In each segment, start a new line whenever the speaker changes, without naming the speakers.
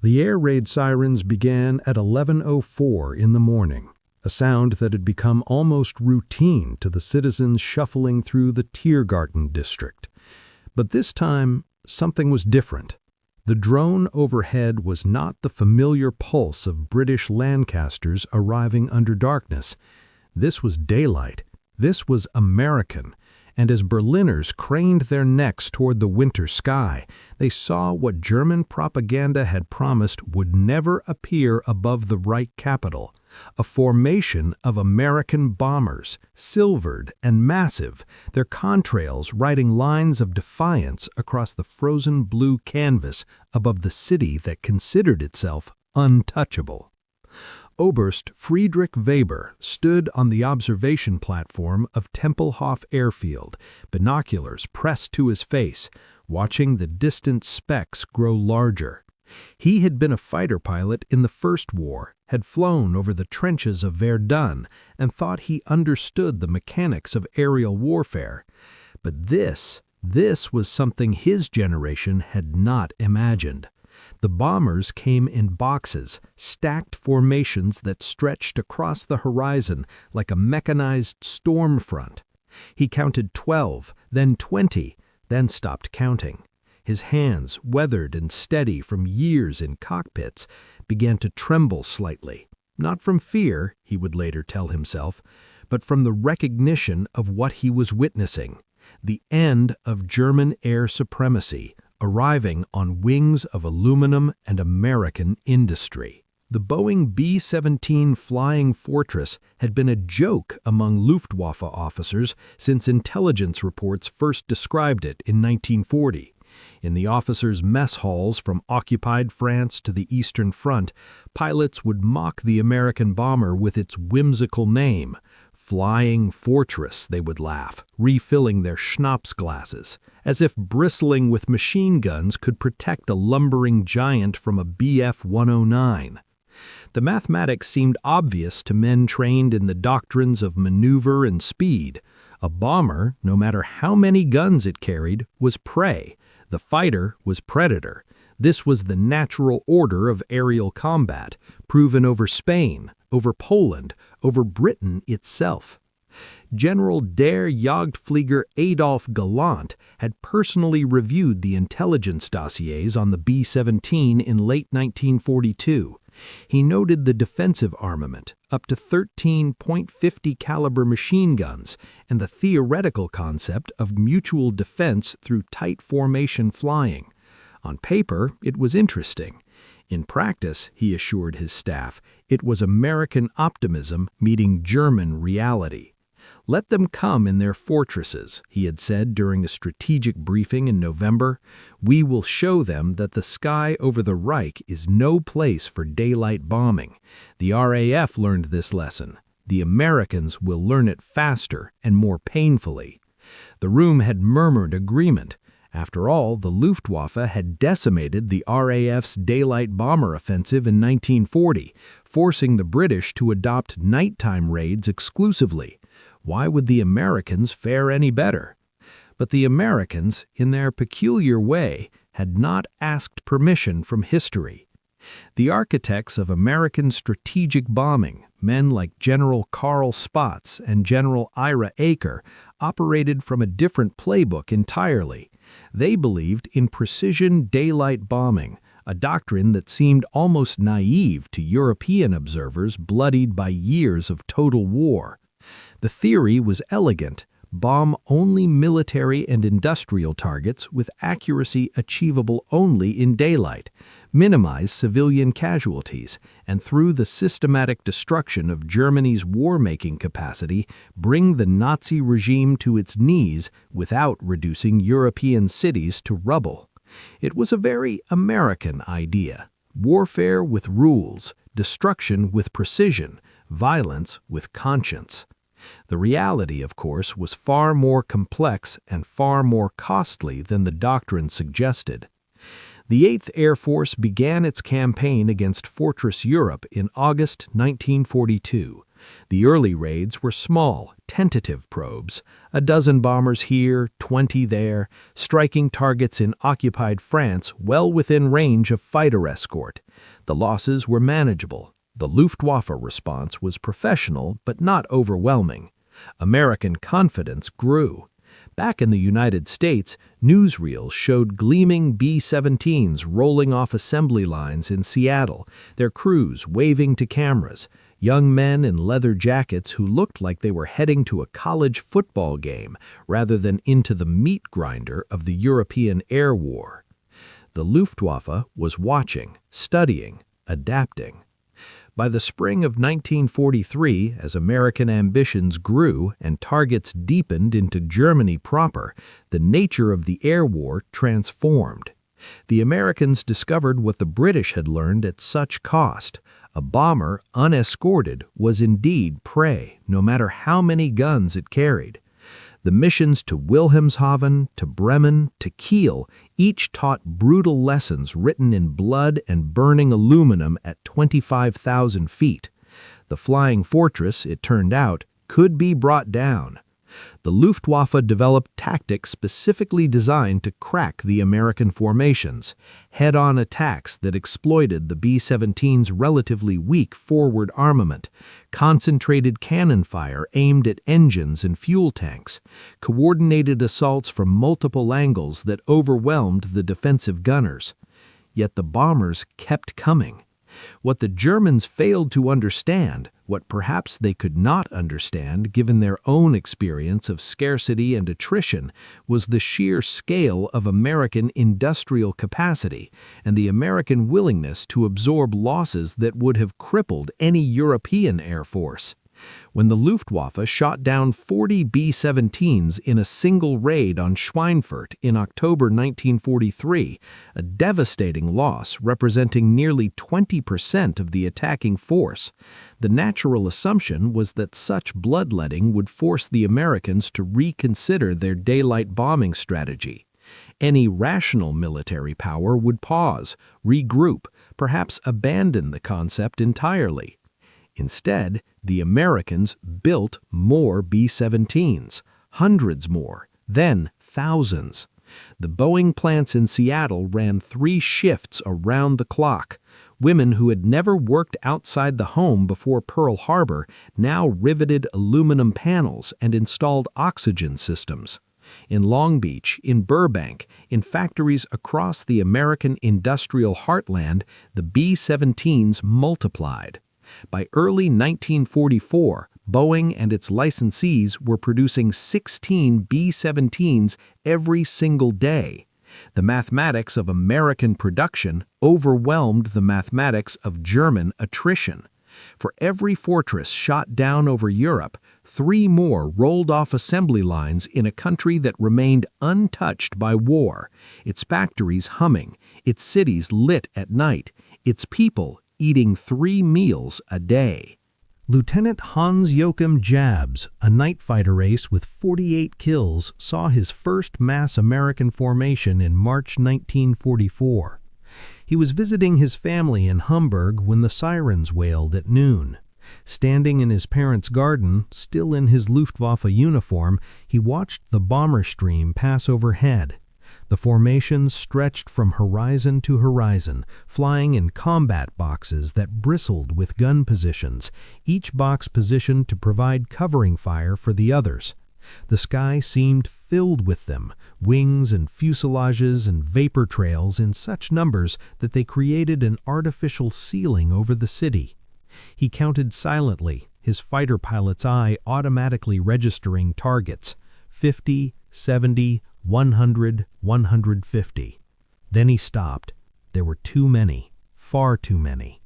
The air raid sirens began at 11:04 in the morning, a sound that had become almost routine to the citizens shuffling through the Tiergarten district. But this time, something was different. The drone overhead was not the familiar pulse of British Lancasters arriving under darkness. This was daylight. This was American. And as Berliners craned their necks toward the winter sky, they saw what German propaganda had promised would never appear above the Reich capital: a formation of American bombers, silvered and massive, their contrails writing lines of defiance across the frozen blue canvas above the city that considered itself untouchable. Oberst Friedrich Weber stood on the observation platform of Tempelhof Airfield, binoculars pressed to his face, watching the distant specks grow larger. He had been a fighter pilot in the First War, had flown over the trenches of Verdun, and thought he understood the mechanics of aerial warfare. But this was something his generation had not imagined. The bombers came in boxes, stacked formations that stretched across the horizon like a mechanized storm front. He counted 12, then 20, then stopped counting. His hands, weathered and steady from years in cockpits, began to tremble slightly. Not from fear, he would later tell himself, but from the recognition of what he was witnessing: the end of German air supremacy, arriving on wings of aluminum and American industry. The Boeing B-17 Flying Fortress had been a joke among Luftwaffe officers since intelligence reports first described it in 1940. In the officers' mess halls from occupied France to the Eastern Front, pilots would mock the American bomber with its whimsical name. Flying Fortress, they would laugh, refilling their schnapps glasses, as if bristling with machine guns could protect a lumbering giant from a Bf-109. The mathematics seemed obvious to men trained in the doctrines of maneuver and speed. A bomber, no matter how many guns it carried, was prey. The fighter was predator. This was the natural order of aerial combat, proven over Spain, over Poland, over Britain itself. General der Jagdflieger Adolf Galland had personally reviewed the intelligence dossiers on the B-17 in late 1942. He noted the defensive armament, up to 13 .50 caliber machine guns, and the theoretical concept of mutual defense through tight formation flying. On paper, it was interesting. In practice, he assured his staff, it was American optimism meeting German reality. Let them come in their fortresses, he had said during a strategic briefing in November. We will show them that the sky over the Reich is no place for daylight bombing. The RAF learned this lesson. The Americans will learn it faster and more painfully. The room had murmured agreement. After all, the Luftwaffe had decimated the RAF's daylight bomber offensive in 1940, forcing the British to adopt nighttime raids exclusively. Why would the Americans fare any better? But the Americans, in their peculiar way, had not asked permission from history. The architects of American strategic bombing, men like General Carl Spaatz and General Ira Eaker, operated from a different playbook entirely. They believed in precision daylight bombing, a doctrine that seemed almost naive to European observers bloodied by years of total war. The theory was elegant: bomb only military and industrial targets with accuracy achievable only in daylight, minimize civilian casualties, and through the systematic destruction of Germany's war-making capacity, bring the Nazi regime to its knees without reducing European cities to rubble. It was a very American idea: warfare with rules, destruction with precision, violence with conscience. The reality, of course, was far more complex and far more costly than the doctrine suggested. The 8th Air Force began its campaign against Fortress Europe in August 1942.
The early raids were small, tentative probes, a dozen bombers here, 20 there, striking targets in occupied France well within range of fighter escort. The losses were manageable. The Luftwaffe response was professional but not overwhelming. American confidence grew. Back in the United States, newsreels showed gleaming B-17s rolling off assembly lines in Seattle, their crews waving to cameras, young men in leather jackets who looked like they were heading to a college football game rather than into the meat grinder of the European air war. The Luftwaffe was watching, studying, adapting. By the spring of 1943, as American ambitions grew and targets deepened into Germany proper, the nature of the air war transformed. The Americans discovered what the British had learned at such cost. A bomber, unescorted, was indeed prey, no matter how many guns it carried. The missions to Wilhelmshaven, to Bremen, to Kiel each taught brutal lessons written in blood and burning aluminum at 25,000 feet. The flying fortress, it turned out, could be brought down. The Luftwaffe developed tactics specifically designed to crack the American formations, head-on attacks that exploited the B-17's relatively weak forward armament, concentrated cannon fire aimed at engines and fuel tanks, coordinated assaults from multiple angles that overwhelmed the defensive gunners. Yet the bombers kept coming. What the Germans failed to understand, what perhaps they could not understand given their own experience of scarcity and attrition, was the sheer scale of American industrial capacity and the American willingness to absorb losses that would have crippled any European air force. When the Luftwaffe shot down 40 B-17s in a single raid on Schweinfurt in October 1943, a devastating loss representing nearly 20% of the attacking force, the natural assumption was that such bloodletting would force the Americans to reconsider their daylight bombing strategy. Any rational military power would pause, regroup, perhaps abandon the concept entirely. Instead, the Americans built more B-17s, hundreds more, then thousands. The Boeing plants in Seattle ran 3 shifts around the clock. Women who had never worked outside the home before Pearl Harbor now riveted aluminum panels and installed oxygen systems. In Long Beach, in Burbank, in factories across the American industrial heartland, the B-17s multiplied. By early 1944, Boeing and its licensees were producing 16 B-17s every single day. The mathematics of American production overwhelmed the mathematics of German attrition. For every fortress shot down over Europe, 3 more rolled off assembly lines in a country that remained untouched by war, its factories humming, its cities lit at night, its people eating 3 meals a day.
Lieutenant Hans Joachim Jabs, a night fighter ace with 48 kills, saw his first mass American formation in March 1944. He was visiting his family in Hamburg when the sirens wailed at noon. Standing in his parents' garden, still in his Luftwaffe uniform, he watched the bomber stream pass overhead. The formations stretched from horizon to horizon, flying in combat boxes that bristled with gun positions, each box positioned to provide covering fire for the others. The sky seemed filled with them, wings and fuselages and vapor trails in such numbers that they created an artificial ceiling over the city. He counted silently, his fighter pilot's eye automatically registering targets: 50, 70, 100, 150. Then he stopped. There were too many, far too many.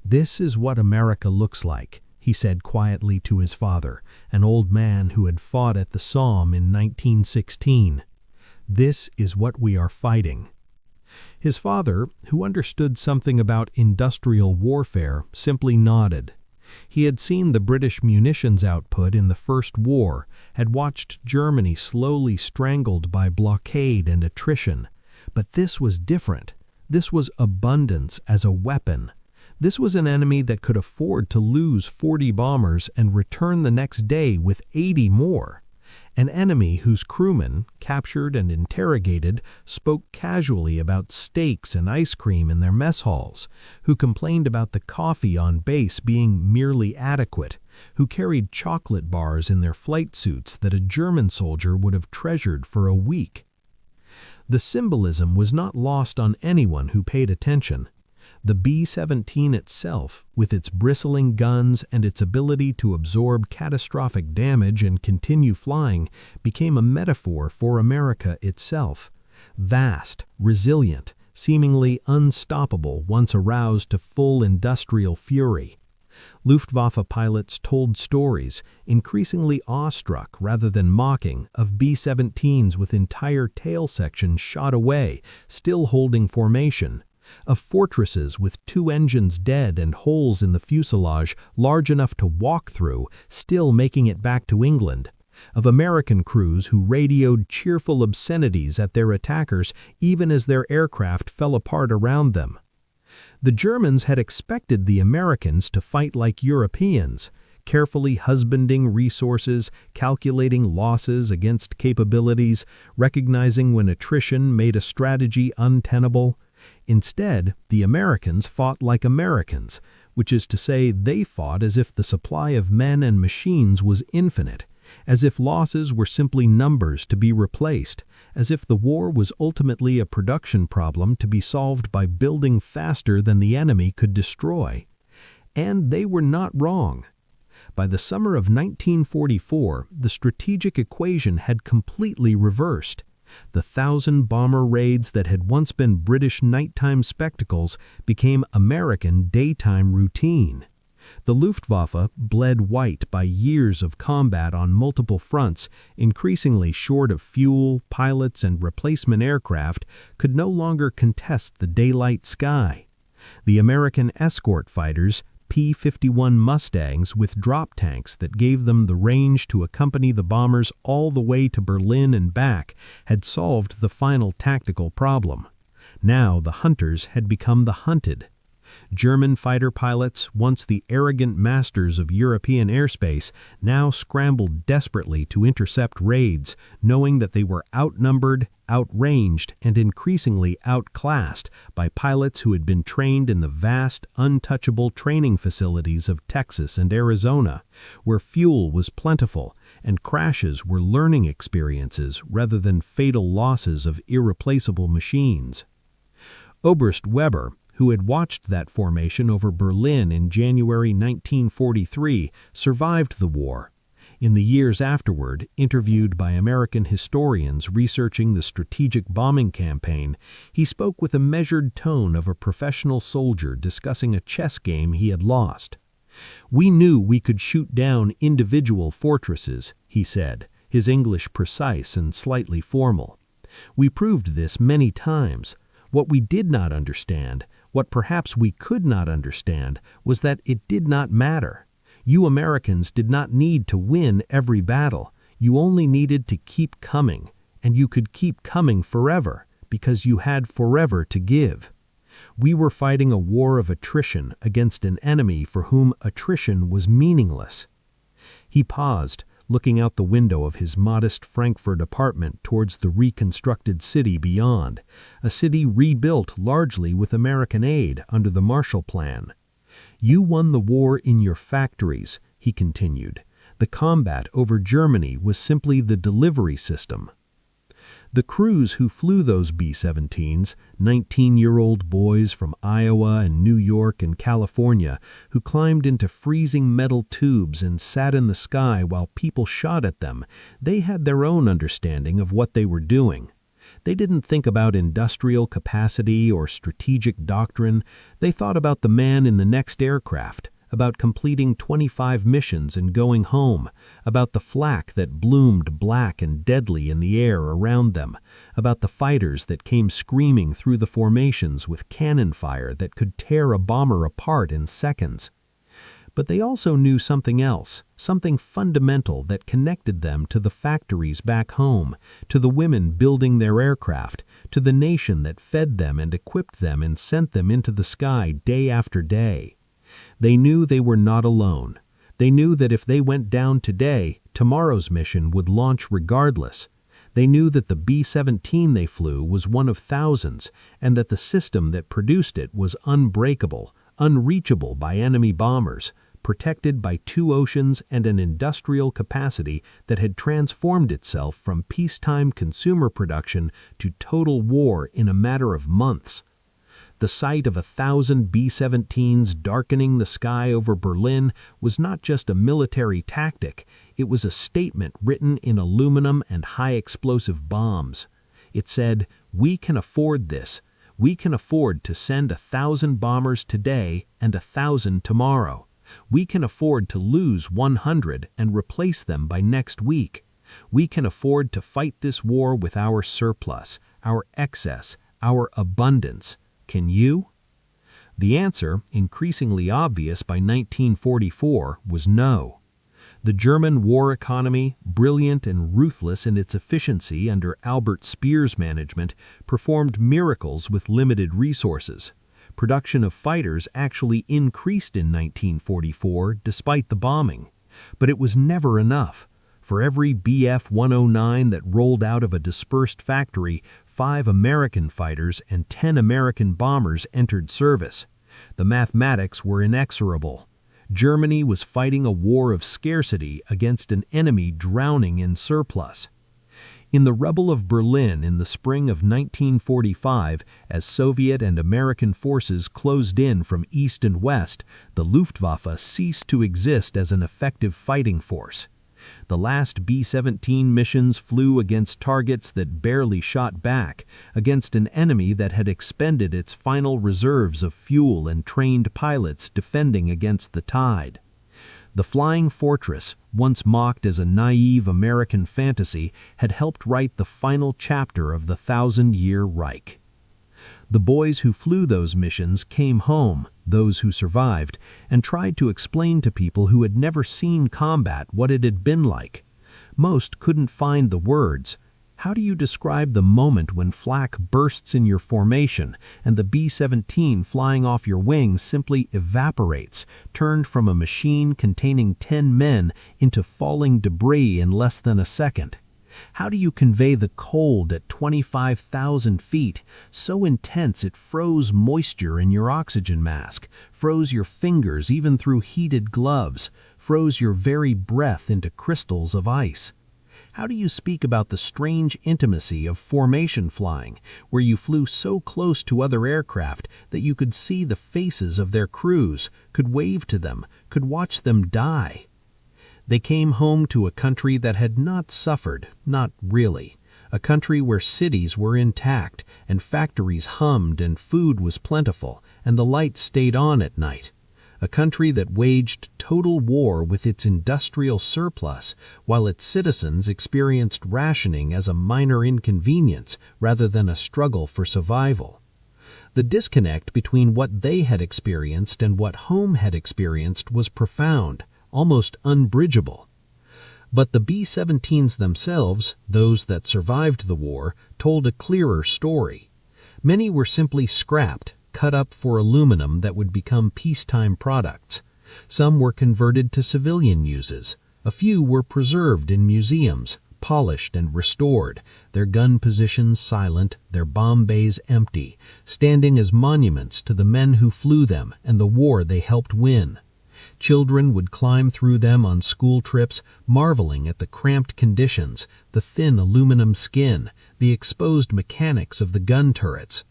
"This is what America looks like," he said quietly to his father, an old man who had fought at the Somme in 1916. "This is what we are fighting." His father, who understood something about industrial warfare, simply nodded. He had seen the British munitions output in the First War, had watched Germany slowly strangled by blockade and attrition. But this was different. This was abundance as a weapon.
This was an enemy that could afford to lose 40 bombers and return the next day with 80 more. An enemy whose crewmen, captured and interrogated, spoke casually about steaks and ice cream in their mess halls, who complained about the coffee on base being merely adequate, who carried chocolate bars in their flight suits that a German soldier would have treasured for a week. The symbolism was not lost on anyone who paid attention. The B-17 itself, with its bristling guns and its ability to absorb catastrophic damage and continue flying, became a metaphor for America itself. Vast, resilient, seemingly unstoppable once aroused to full industrial fury. Luftwaffe pilots told stories, increasingly awestruck rather than mocking, of B-17s with entire tail sections shot away, still holding formation. Of fortresses with 2 engines dead and holes in the fuselage large enough to walk through, still making it back to England. Of American crews who radioed cheerful obscenities at their attackers even as their aircraft fell apart around them. The Germans had expected the Americans to fight like Europeans, carefully husbanding resources, calculating losses against capabilities, recognizing when attrition made a strategy untenable. Instead, the Americans fought like Americans, which is to say they fought as if the supply of men and machines was infinite, as if losses were simply numbers to be replaced, as if the war was ultimately a production problem to be solved by building faster than the enemy could destroy. And they were not wrong. By the summer of 1944, the strategic equation had completely reversed. The 1,000-bomber raids that had once been British nighttime spectacles became American daytime routine. The Luftwaffe, bled white by years of combat on multiple fronts, increasingly short of fuel, pilots, and replacement aircraft, could no longer contest the daylight sky. The American escort fighters, P-51 Mustangs with drop tanks that gave them the range to accompany the bombers all the way to Berlin and back, had solved the final tactical problem. Now the hunters had become the hunted. German fighter pilots, once the arrogant masters of European airspace, now scrambled desperately to intercept raids, knowing that they were outnumbered, outranged, and increasingly outclassed by pilots who had been trained in the vast, untouchable training facilities of Texas and Arizona, where fuel was plentiful and crashes were learning experiences rather than fatal losses of irreplaceable machines. Oberst Weber, who had watched that formation over Berlin in January 1943, survived the war. In the years afterward, interviewed by American historians researching the strategic bombing campaign, he spoke with a measured tone of a professional soldier discussing a chess game he had lost. "We knew we could shoot down individual fortresses," he said, his English precise and slightly formal. "We proved this many times. What we did not understand, what perhaps we could not understand, was that it did not matter. You Americans did not need to win every battle. You only needed to keep coming, and you could keep coming forever, because you had forever to give. We were fighting a war of attrition against an enemy for whom attrition was meaningless." He paused, looking out the window of his modest Frankfurt apartment towards the reconstructed city beyond, a city rebuilt largely with American aid under the Marshall Plan. "You won the war in your factories," he continued. "The combat over Germany was simply the delivery system." The crews who flew those B-17s, 19-year-old boys from Iowa and New York and California, who climbed into freezing metal tubes and sat in the sky while people shot at them, they had their own understanding of what they were doing. They didn't think about industrial capacity or strategic doctrine. They thought about the man in the next aircraft, about completing 25 missions and going home, about the flak that bloomed black and deadly in the air around them, about the fighters that came screaming through the formations with cannon fire that could tear a bomber apart in seconds. But they also knew something else, something fundamental that connected them to the factories back home, to the women building their aircraft, to the nation that fed them and equipped them and sent them into the sky day after day. They knew they were not alone. They knew that if they went down today, tomorrow's mission would launch regardless. They knew that the B-17 they flew was one of thousands, and that the system that produced it was unbreakable, unreachable by enemy bombers, protected by two oceans and an industrial capacity that had transformed itself from peacetime consumer production to total war in a matter of months. The sight of 1,000 B-17s darkening the sky over Berlin was not just a military tactic, it was a statement written in aluminum and high-explosive bombs. It said, "We can afford this. We can afford to send 1,000 bombers today and 1,000 tomorrow. We can afford to lose 100 and replace them by next week. We can afford to fight this war with our surplus, our excess, our abundance. Can you?" The answer, increasingly obvious by 1944, was no. The German war economy, brilliant and ruthless in its efficiency under Albert Speer's management, performed miracles with limited resources. Production of fighters actually increased in 1944 despite the bombing. But it was never enough. For every Bf-109 that rolled out of a dispersed factory, 5 American fighters and 10 American bombers entered service. The mathematics were inexorable. Germany was fighting a war of scarcity against an enemy drowning in surplus. In the rubble of Berlin in the spring of 1945, as Soviet and American forces closed in from east and west, the Luftwaffe ceased to exist as an effective fighting force. The last B-17 missions flew against targets that barely shot back, against an enemy that had expended its final reserves of fuel and trained pilots defending against the tide. The Flying Fortress, once mocked as a naive American fantasy, had helped write the final chapter of the 1,000-year Reich. The boys who flew those missions came home, those who survived, and tried to explain to people who had never seen combat what it had been like. Most couldn't find the words. How do you describe the moment when flak bursts in your formation and the B-17 flying off your wings simply evaporates, turned from a machine containing 10 men into falling debris in less than a second? How do you convey the cold at 25,000 feet, so intense it froze moisture in your oxygen mask, froze your fingers even through heated gloves, froze your very breath into crystals of ice? How do you speak about the strange intimacy of formation flying, where you flew so close to other aircraft that you could see the faces of their crews, could wave to them, could watch them die? They came home to a country that had not suffered, not really. A country where cities were intact, and factories hummed, and food was plentiful, and the lights stayed on at night. A country that waged total war with its industrial surplus, while its citizens experienced rationing as a minor inconvenience rather than a struggle for survival. The disconnect between what they had experienced and what home had experienced was profound, almost unbridgeable. But the B-17s themselves, those that survived the war, told a clearer story. Many were simply scrapped, cut up for aluminum that would become peacetime products. Some were converted to civilian uses. A few were preserved in museums, polished and restored, their gun positions silent, their bomb bays empty, standing as monuments to the men who flew them and the war they helped win. Children would climb through them on school trips, marveling at the cramped conditions, the thin aluminum skin, the exposed mechanics of the gun turrets.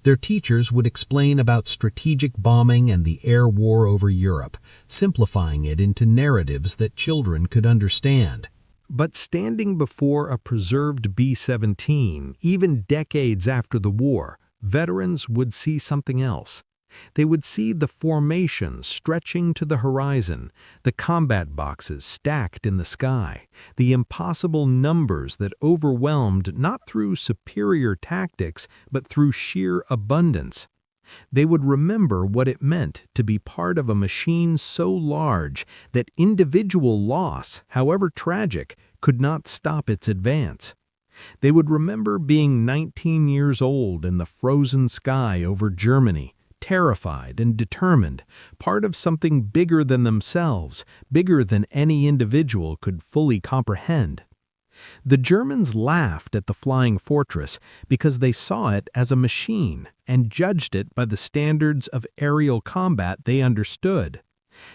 Their teachers would explain about strategic bombing and the air war over Europe, simplifying it into narratives that children could understand.
But standing before a preserved B-17, even decades after the war, veterans would see something else. They would see the formation stretching to the horizon, the combat boxes stacked in the sky, the impossible numbers that overwhelmed not through superior tactics but through sheer abundance. They would remember what it meant to be part of a machine so large that individual loss, however tragic, could not stop its advance.
They would remember being 19 years old in the frozen sky over Germany, terrified and determined, part of something bigger than themselves, bigger than any individual could fully comprehend. The Germans laughed at the flying fortress because they saw it as a machine and judged it by the standards of aerial combat they understood.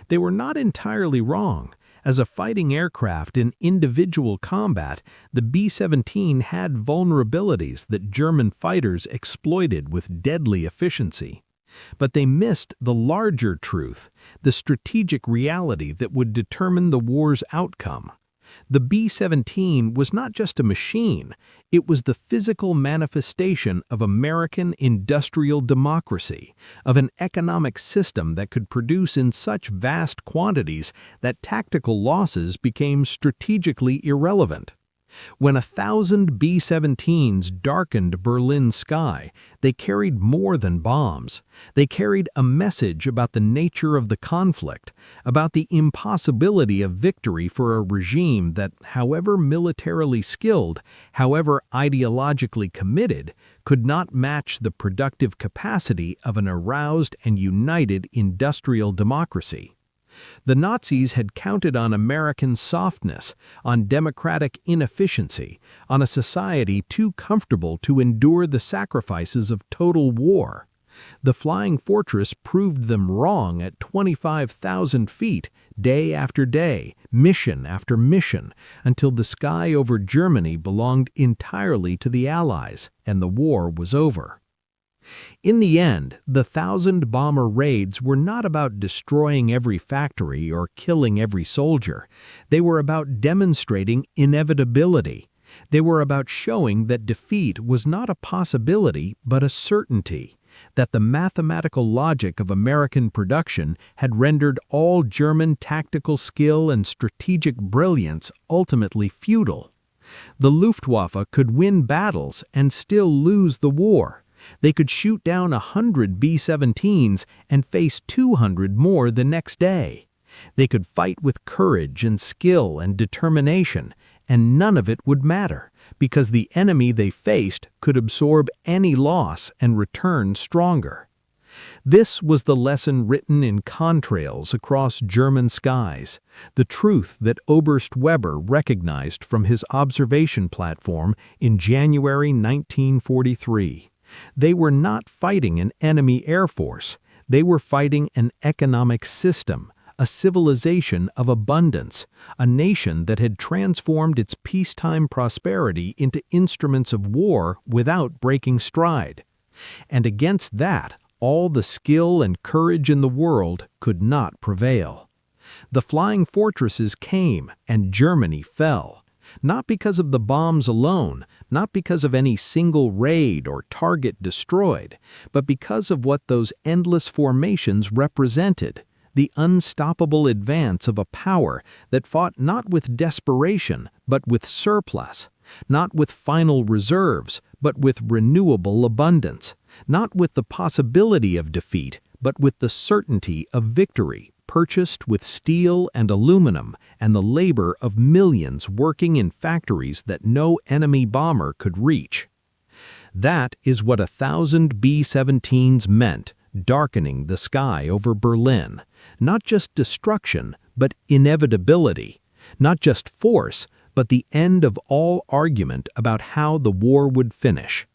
They were not entirely wrong. As a fighting aircraft in individual combat, the B-17 had vulnerabilities that German fighters exploited with deadly efficiency. But they missed the larger truth, the strategic reality that would determine the war's outcome. The B-17 was not just a machine, it was the physical manifestation of American industrial democracy, of an economic system that could produce in such vast quantities that tactical losses became strategically irrelevant. When 1,000 B-17s darkened Berlin's sky, they carried more than bombs. They carried a message about the nature of the conflict, about the impossibility of victory for a regime that, however militarily skilled, however ideologically committed, could not match the productive capacity of an aroused and united industrial democracy. The Nazis had counted on American softness, on democratic inefficiency, on a society too comfortable to endure the sacrifices of total war. The flying fortress proved them wrong at 25,000 feet, day after day, mission after mission, until the sky over Germany belonged entirely to the Allies, and the war was over. In the end, the 1,000-bomber raids were not about destroying every factory or killing every soldier. They were about demonstrating inevitability. They were about showing that defeat was not a possibility but a certainty, that the mathematical logic of American production had rendered all German tactical skill and strategic brilliance ultimately futile. The Luftwaffe could win battles and still lose the war. They could shoot down 100 B-17s and face 200 more the next day. They could fight with courage and skill and determination, and none of it would matter, because the enemy they faced could absorb any loss and return stronger. This was the lesson written in contrails across German skies, the truth that Oberst Weber recognized from his observation platform in January 1943. They were not fighting an enemy air force. They were fighting an economic system, a civilization of abundance, a nation that had transformed its peacetime prosperity into instruments of war without breaking stride. And against that, all the skill and courage in the world could not prevail. The flying fortresses came, and Germany fell. Not because of the bombs alone, not because of any single raid or target destroyed, but because of what those endless formations represented, the unstoppable advance of a power that fought not with desperation, but with surplus, not with final reserves, but with renewable abundance, not with the possibility of defeat, but with the certainty of victory, purchased with steel and aluminum and the labor of millions working in factories that no enemy bomber could reach. That is what 1,000 B-17s meant, darkening the sky over Berlin. Not just destruction, but inevitability. Not just force, but the end of all argument about how the war would finish.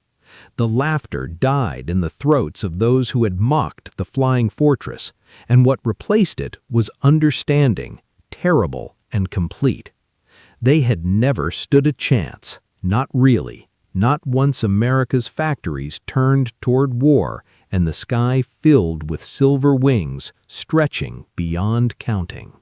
The laughter died in the throats of those who had mocked the flying fortress, and what replaced it was understanding, terrible and complete. They had never stood a chance, not really, not once America's factories turned toward war and the sky filled with silver wings stretching beyond counting.